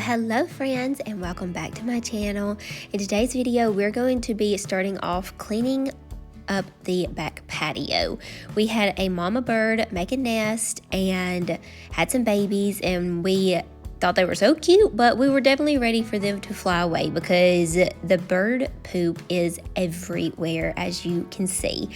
Hello friends, and welcome back to my channel. In today's video we're going to be starting off cleaning up the back patio. We had a mama bird make a nest and had some babies, and we thought they were so cute, but we were definitely ready for them to fly away because the bird poop is everywhere, as you can see.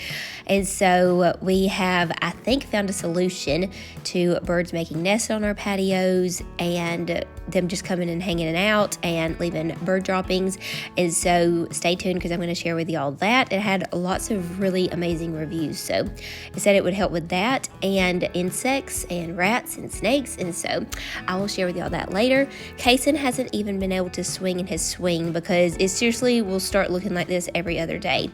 And so we have, I think, found a solution to birds making nests on our patios and them just coming and hanging out and leaving bird droppings. And so stay tuned because I'm going to share with you all that. It had lots of really amazing reviews, so it said it would help with that and insects and rats and snakes, and so I will share with you all that later. Kason hasn't even been able to swing in his swing because it seriously will start looking like this every other day.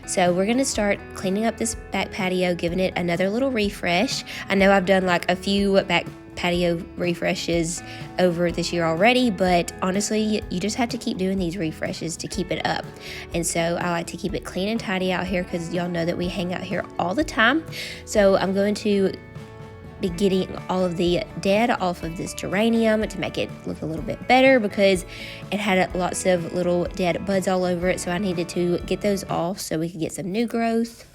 So we're going to start cleaning up this back patio, giving it another little refresh. I know I've done like a few back patio refreshes over this year already, but honestly you just have to keep doing these refreshes to keep it up. And so I like to keep it clean and tidy out here because y'all know that we hang out here all the time. So I'm going to be getting all of the dead off of this geranium to make it look a little bit better because it had lots of little dead buds all over it, so I needed to get those off so we could get some new growth.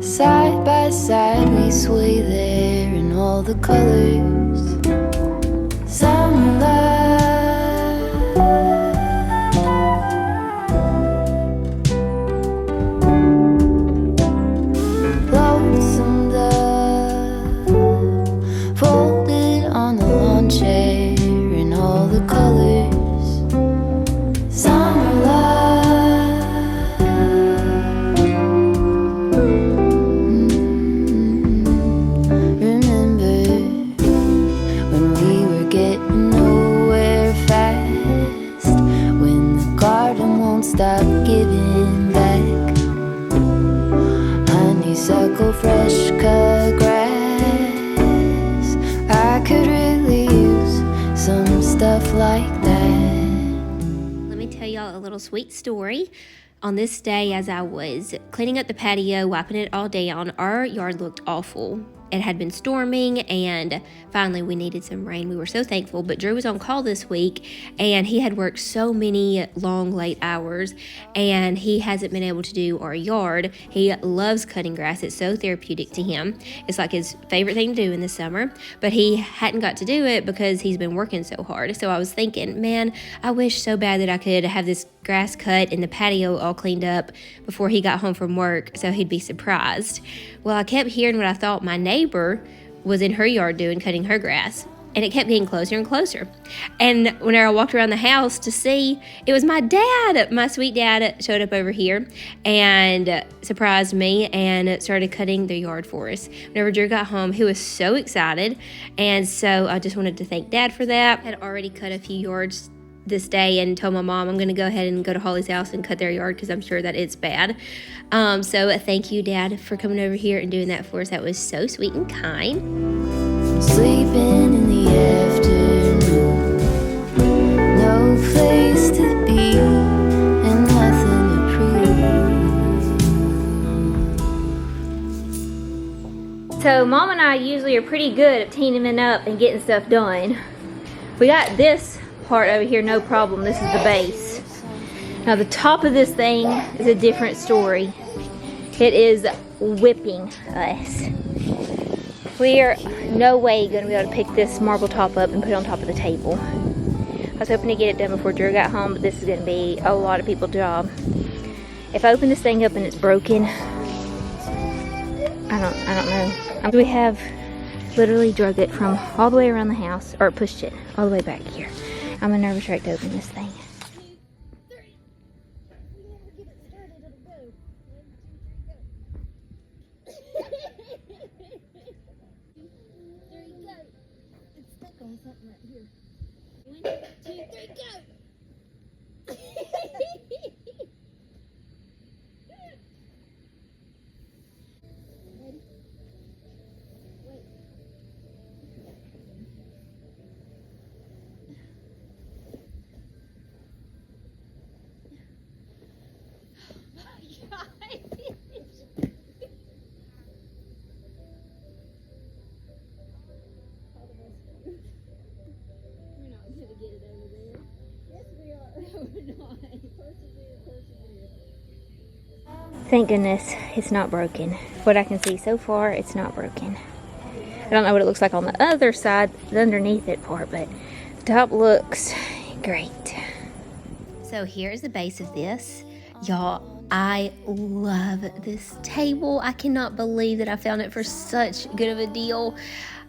Side by side we sway there in all the colors. Summer love, lonesome dove, folded on the lawn chair in all the colors. Summer love. Stop giving back. Honeysuckle, fresh cut grass. I could really use some stuff like that. Let me tell y'all a little sweet story. On this day, as I was cleaning up the patio, wiping it all down, our yard looked awful. It had been storming, and finally we needed some rain. We were so thankful, but Drew was on call this week, and he had worked so many long, late hours, and he hasn't been able to do our yard. He loves cutting grass. It's so therapeutic to him. It's like his favorite thing to do in the summer, but he hadn't got to do it because he's been working so hard. So I was thinking, man, I wish so bad that I could have this grass cut and the patio all cleaned up before he got home from work so he'd be surprised. Well, I kept hearing what I thought my neighbor was in her yard doing, cutting her grass, and it kept getting closer and closer. And whenever I walked around the house to see, it was my dad. My sweet dad showed up over here and surprised me and started cutting the yard for us. Whenever Drew got home, he was so excited, and so I just wanted to thank Dad for that. I had already cut a few yards this day and told my mom I'm going to go ahead and go to Holly's house and cut their yard because I'm sure that it's bad. So thank you, Dad, for coming over here and doing that for us. That was so sweet and kind. Sleeping in the afternoon, no place to be and nothing to prove. So Mom and I usually are pretty good at teaming up and getting stuff done. We got this part over here, no problem. This is the base. Now the top of this thing is a different story. It is whipping us. We are no way going to be able to pick this marble top up and put it on top of the table. I was hoping to get it done before Drew got home, but this is going to be a lot of people's job. If I open this thing up and it's broken, I don't know. We have literally drug it from all the way around the house, or pushed it all the way back here. I'm a nervous wreck to open this thing. Thank goodness it's not broken. What I can see so far, it's not broken. I don't know what it looks like on the other side, the underneath it part, but the top looks great. So here's the base of this. Y'all, I love this table. I cannot believe that I found it for such good of a deal.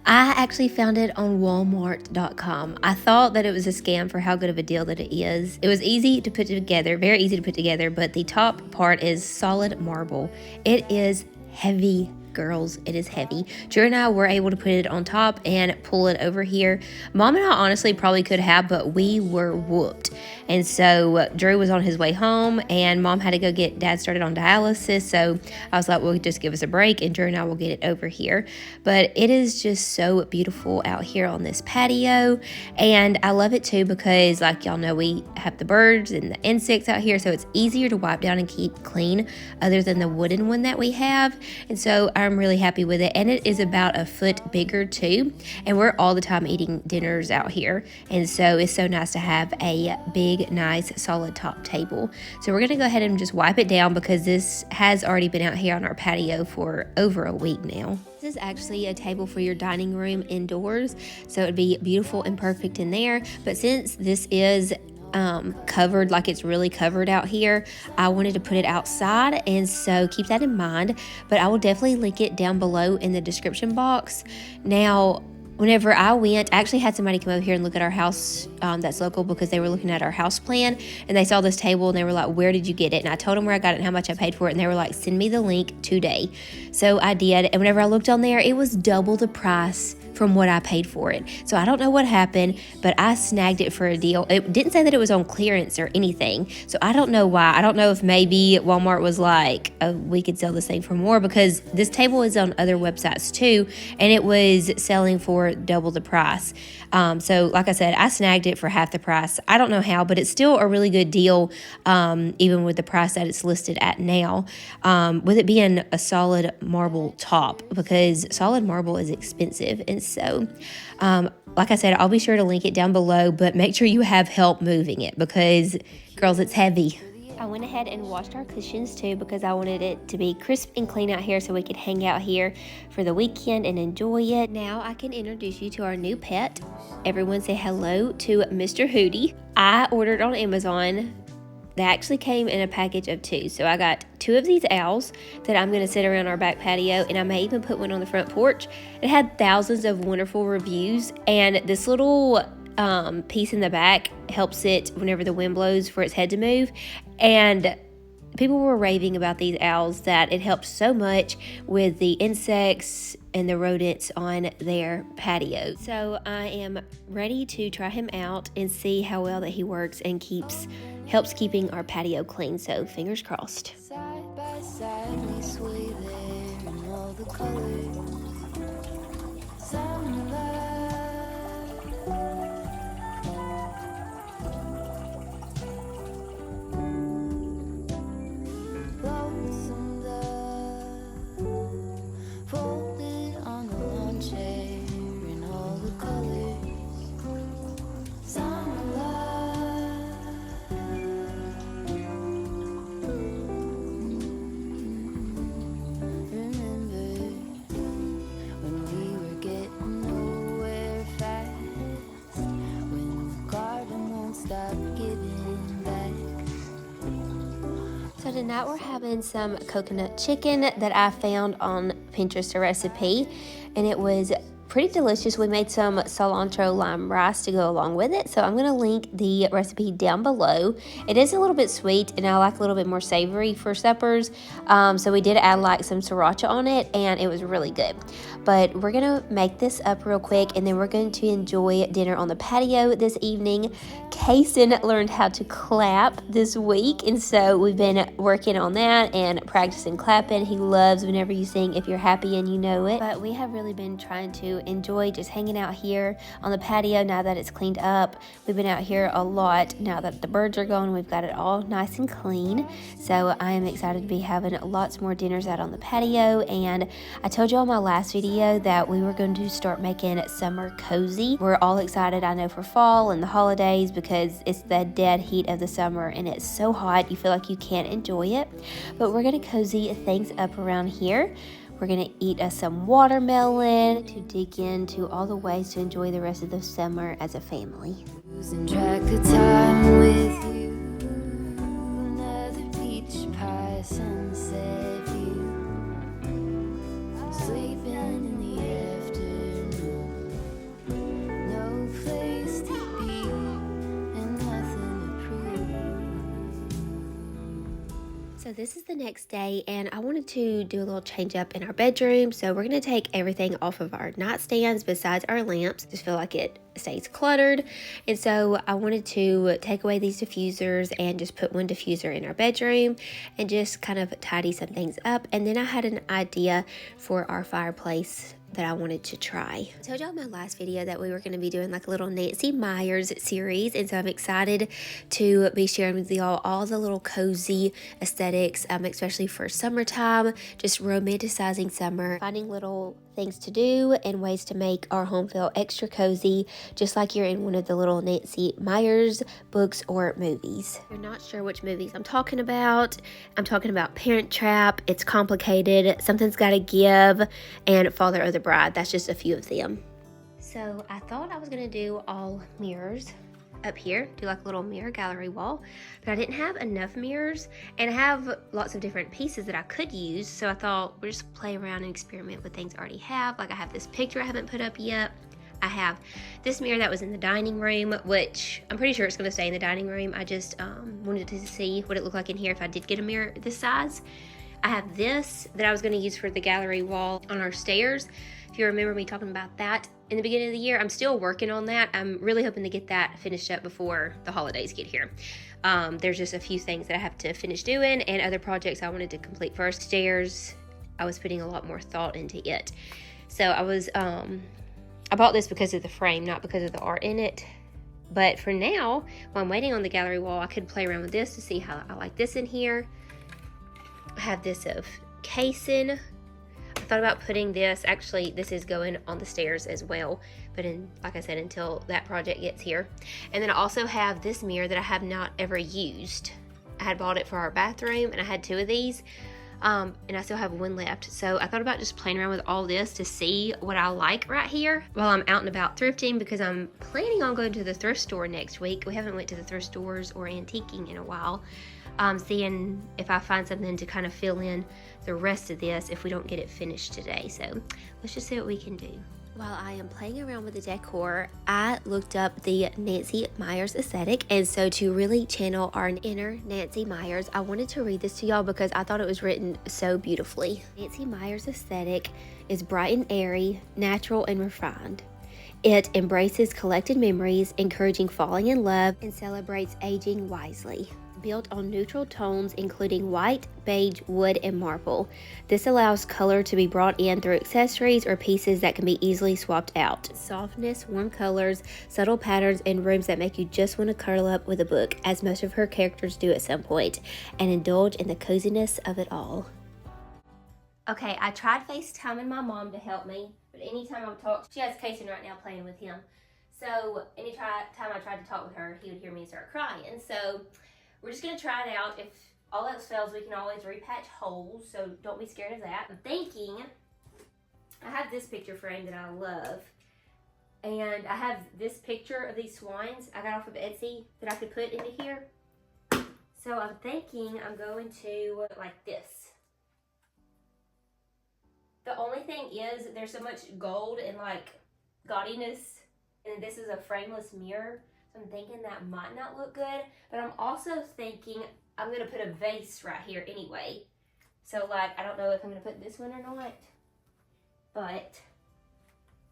I actually found it on Walmart.com. I thought that it was a scam for how good of a deal that it is. It was easy to put together, very easy to put together, but the top part is solid marble. It is heavy, girls. It is heavy. Drew and I were able to put it on top and pull it over here. Mom and I honestly probably could have, but we were whooped. And so Drew was on his way home and Mom had to go get Dad started on dialysis. So I was like, well, just give us a break and Drew and I will get it over here. But it is just so beautiful out here on this patio. And I love it too because, like y'all know, we have the birds and the insects out here. So it's easier to wipe down and keep clean other than the wooden one that we have. And so I'm really happy with it. And it is about a foot bigger too. And we're all the time eating dinners out here. And so it's so nice to have a big, nice, solid top table. So we're going to go ahead and just wipe it down because this has already been out here on our patio for over a week now. This is actually a table for your dining room indoors. So it'd be beautiful and perfect in there. But since this is covered, like it's really covered out here, I wanted to put it outside, and so keep that in mind. But I will definitely link it down below in the description box. Now, whenever I went, I actually had somebody come over here and look at our house that's local because they were looking at our house plan and they saw this table and they were like, where did you get it? And I told them where I got it and how much I paid for it, and they were like, send me the link today. So I did, and whenever I looked on there, it was double the price from what I paid for it. So I don't know what happened, but I snagged it for a deal. It didn't say that it was on clearance or anything, so I don't know why. I don't know if maybe Walmart was like, oh, we could sell this thing for more, because this table is on other websites too, and it was selling for double the price. So like I said, I snagged it for half the price. I don't know how, but it's still a really good deal, even with the price that it's listed at now, with it being a solid marble top, because solid marble is expensive. And so, like I said, I'll be sure to link it down below, but make sure you have help moving it because, girls, it's heavy. I went ahead and washed our cushions too because I wanted it to be crisp and clean out here so we could hang out here for the weekend and enjoy it. Now I can introduce you to our new pet. Everyone say hello to Mr. Hootie. I ordered on Amazon. They actually came in a package of 2. So I got 2 of these owls that I'm going to sit around our back patio, and I may even put one on the front porch. It had thousands of wonderful reviews, and this little piece in the back helps it whenever the wind blows for its head to move. And people were raving about these owls, that it helps so much with the insects and the rodents on their patio. So I am ready to try him out and see how well that he works and helps keeping our patio clean. So fingers crossed. Side by side we sway there in all the colors. Some love, lonesome love, folded on the lawn chair in all the colors. Some love, remember when we were getting nowhere fast, when the garden won't stop giving back. So tonight we're having some coconut chicken that I found on Pinterest, a recipe, and it was pretty delicious. We made some cilantro lime rice to go along with it, so I'm going to link the recipe down below. It is a little bit sweet, and I like a little bit more savory for suppers, so we did add like some sriracha on it, and it was really good. But we're going to make this up real quick, and then we're going to enjoy dinner on the patio this evening. Kaysen learned how to clap this week, and so we've been working on that and practicing clapping. He loves whenever you sing If You're Happy and You Know It. But we have really been trying to to enjoy just hanging out here on the patio now that it's cleaned up. We've been out here a lot now that the birds are gone. We've got it all nice and clean. So I am excited to be having lots more dinners out on the patio. And I told you on my last video that we were going to start making summer cozy. We're all excited, I know, for fall and the holidays because it's the dead heat of the summer and it's so hot you feel like you can't enjoy it. But we're going to cozy things up around here. We're gonna eat some watermelon to dig into all the ways to enjoy the rest of the summer as a family. Losing track of time with you. Another beach pie sunset view. Sleeping in the afternoon. No place to be and nothing to prove. So this is the next day and I wanted to do a little change up in our bedroom. So we're going to take everything off of our nightstands besides our lamps. Just feel like it stays cluttered. And so I wanted to take away these diffusers and just put one diffuser in our bedroom and just kind of tidy some things up. And then I had an idea for our fireplace that I wanted to try. I told y'all in my last video that we were going to be doing like a little Nancy Meyers series, and so I'm excited to be sharing with y'all all the little cozy aesthetics, especially for summertime, just romanticizing summer, finding little things to do and ways to make our home feel extra cozy, just like you're in one of the little Nancy Meyers books or movies. If you're not sure which movies I'm talking about Parent Trap, It's Complicated, Something's Gotta Give, and Father of the Bride. That's just a few of them. So I thought I was gonna do all mirrors up here, do like a little mirror gallery wall, but I didn't have enough mirrors and I have lots of different pieces that I could use, so I thought we'll just play around and experiment with things I already have. Like I have this picture I haven't put up yet. I have this mirror that was in the dining room, which I'm pretty sure it's going to stay in the dining room. I just wanted to see what it looked like in here if I did get a mirror this size. I have this that I was going to use for the gallery wall on our stairs. If you remember me talking about that in the beginning of the year, I'm still working on that. I'm really hoping to get that finished up before the holidays get here. There's just a few things that I have to finish doing and other projects I wanted to complete first. Stairs, I was putting a lot more thought into it. So I bought this because of the frame, not because of the art in it. But for now, while I'm waiting on the gallery wall, I could play around with this to see how I like this in here. I have this of casing. I thought about putting this, actually this is going on the stairs as well, but like I said, until that project gets here. And then I also have this mirror that I have not ever used. I had bought it for our bathroom and I had 2 of these. And I still have 1 left. So I thought about just playing around with all this to see what I like right here while I'm out and about thrifting, because I'm planning on going to the thrift store next week. We haven't went to the thrift stores or antiquing in a while. Seeing if I find something to kind of fill in the rest of this if we don't get it finished today. So let's just see what we can do. While I am playing around with the decor, I looked up the Nancy Meyers aesthetic, and so to really channel our inner Nancy Meyers, I wanted to read this to y'all because I thought it was written so beautifully. Nancy Meyers aesthetic is bright and airy, natural and refined. It embraces collected memories, encouraging falling in love, and celebrates aging wisely. Built on neutral tones including white, beige, wood, and marble. This allows color to be brought in through accessories or pieces that can be easily swapped out. Softness, warm colors, subtle patterns, and rooms that make you just want to curl up with a book, as most of her characters do at some point, and indulge in the coziness of it all. Okay, I tried FaceTiming my mom to help me, but anytime I would talk, she has Kason right now playing with him. So anytime I tried to talk with her, he would hear me start crying. So we're just gonna try it out. If all else fails, we can always repatch holes, so don't be scared of that. I'm thinking, I have this picture frame that I love, and I have this picture of these swines I got off of Etsy that I could put into here. So I'm thinking I'm going to like this. The only thing is there's so much gold and like gaudiness, and this is a frameless mirror. I'm thinking that might not look good, but I'm also thinking I'm going to put a vase right here anyway. So like, I don't know if I'm going to put this one or not, but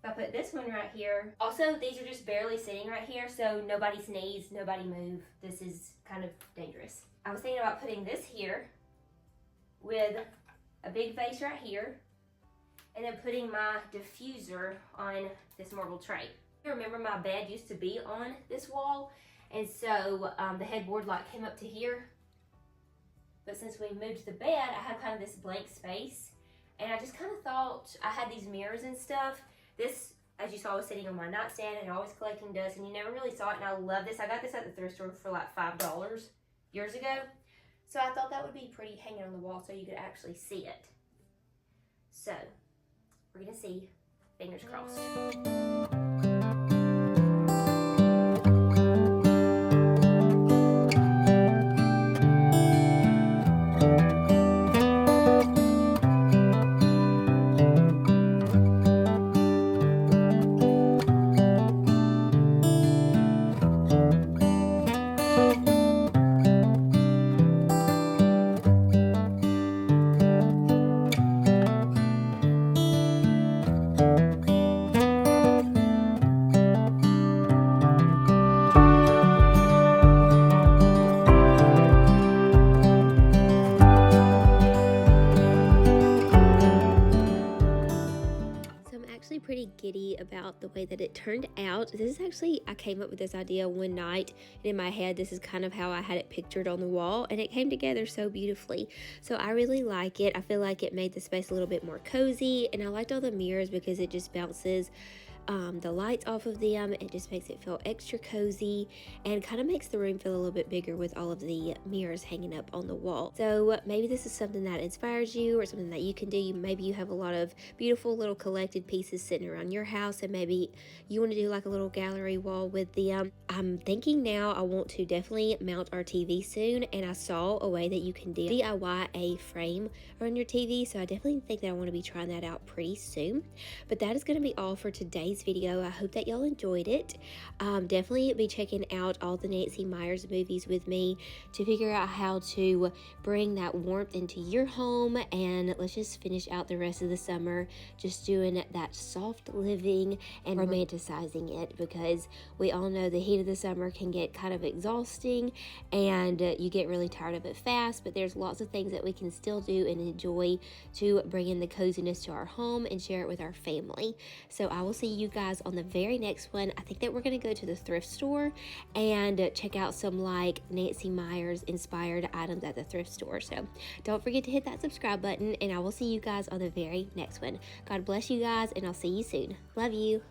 if I put this one right here. Also, these are just barely sitting right here, so nobody sneeze, nobody move. This is kind of dangerous. I was thinking about putting this here with a big vase right here, and then putting my diffuser on this marble tray. I remember my bed used to be on this wall, and so the headboard like came up to here. But since we moved the bed, I have kind of this blank space, and I just kind of thought I had these mirrors and stuff. This, as you saw, was sitting on my nightstand and always collecting dust, and you never really saw it, and I love this. I got this at the thrift store for like $5 years ago. So I thought that would be pretty hanging on the wall so you could actually see it. So we're gonna see, fingers crossed. Pretty giddy about the way that it turned out. This is actually, I came up with this idea one night, and in my head this is kind of how I had it pictured on the wall, and it came together so beautifully. So I really like it. I feel like it made the space a little bit more cozy, and I liked all the mirrors because it just bounces the lights off of them. It just makes it feel extra cozy and kind of makes the room feel a little bit bigger with all of the mirrors hanging up on the wall. So maybe this is something that inspires you or something that you can do. Maybe you have a lot of beautiful little collected pieces sitting around your house, and maybe you want to do like a little gallery wall with them. I'm thinking now I want to definitely mount our TV soon, and I saw a way that you can DIY a frame around your TV, so I definitely think that I want to be trying that out pretty soon. But that is going to be all for today's video. I hope that y'all enjoyed it. Definitely be checking out all the Nancy Meyers movies with me to figure out how to bring that warmth into your home, and let's just finish out the rest of the summer just doing that soft living and romanticizing it, because we all know the heat of the summer can get kind of exhausting and you get really tired of it fast, but there's lots of things that we can still do and enjoy to bring in the coziness to our home and share it with our family. So I will see you guys on the very next one. I think that we're going to go to the thrift store and check out some like Nancy Meyers inspired items at the thrift store. So don't forget to hit that subscribe button, and I will see you guys on the very next one. God bless you guys, and I'll see you soon. Love you.